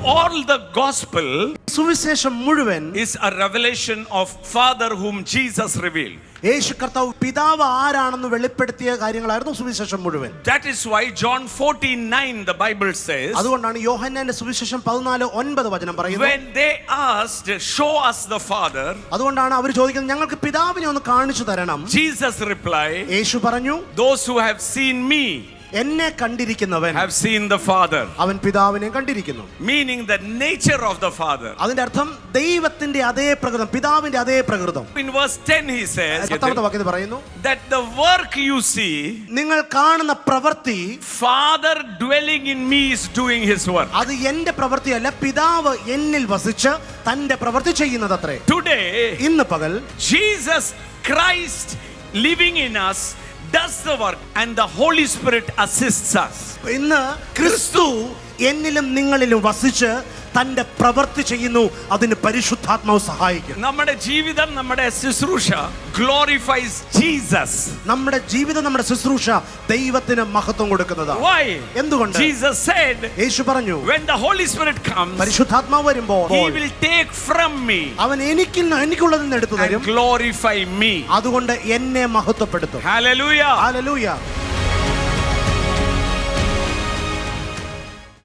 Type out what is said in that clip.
all the gospel സുവിശേഷം മുഴുവൻ is a revelation of Father whom Jesus revealed. യേശു കർത്താവ് പിതാവ് ആരാണെന്ന് വെളിപ്പെടുത്തിയ കാര്യങ്ങളായിരുന്നു സുവിശേഷം മുഴുവൻ. That is why John 14:9 the Bible says, അതുകൊണ്ടാണ് യോഹന്നാന്റെ സുവിശേഷം 14:9 വചനം പറയുന്നത്, when they asked, show us the Father, അതുകൊണ്ടാണ് അവർ ചോദിക്കുന്നത് ഞങ്ങൾക്ക് പിതാവിനെ ഒന്ന് കാണിച്ചു തരണം. Jesus replied, യേശു പറഞ്ഞു, those who have seen me എന്നെ കണ്ടിരിക്കുന്നവൻ have seen the Father. അവൻ പിതാവിനെ കണ്ടിരിക്കുന്നു. Meaning the nature of the Father. അതിന്റെ അർത്ഥം ദൈവത്തിന്റെ അതേ പ്രകൃതം, പിതാവിന്റെ അതേ പ്രകൃതം. In verse 10 he says, 10ാമത്തെ വാക്യത്തിൽ പറയുന്നു, that the work you see, നിങ്ങൾ കാണുന്ന പ്രവൃത്തി Father dwelling in me is doing his work. അത് എന്റെ പ്രവൃത്തിയല്ല, പിതാവ് എന്നിൽ വസിച്ച് തന്റെ പ്രവൃത്തി ചെയ്യുന്നതത്രേ. Today, ഇന്ന് പകൽ Jesus Christ living in us does the work and the Holy Spirit assists us. ഇന്ന് ക്രിസ്തു എന്നിലും നിങ്ങളിലും വസിച്ച് തന്റെ പ്രവൃത്തി ചെയ്യുന്നു, അതിന് പരിശുദ്ധാത്മാവ് സഹായിക്കും. നമ്മുടെ ജീവിതം, നമ്മുടെ ശുശ്രൂഷ glorifies Jesus. നമ്മുടെ ജീവിതം, നമ്മുടെ ശുശ്രൂഷ ദൈവത്തിന് മഹത്വം കൊടുക്കുന്നതാണ്. Why? എന്തുകൊണ്ട്? Jesus said, യേശു പറഞ്ഞു, when the Holy Spirit comes, പരിശുദ്ധാത്മാവ് വരുമ്പോൾ he will take from me അവൻ എനിക്കുള്ളത് നിന്ന് എടുത്തു and തരും, glorify me. അതുകൊണ്ട് എന്നെ മഹത്വപ്പെടുത്തും. Hallelujah. ഹല്ലേലൂയ.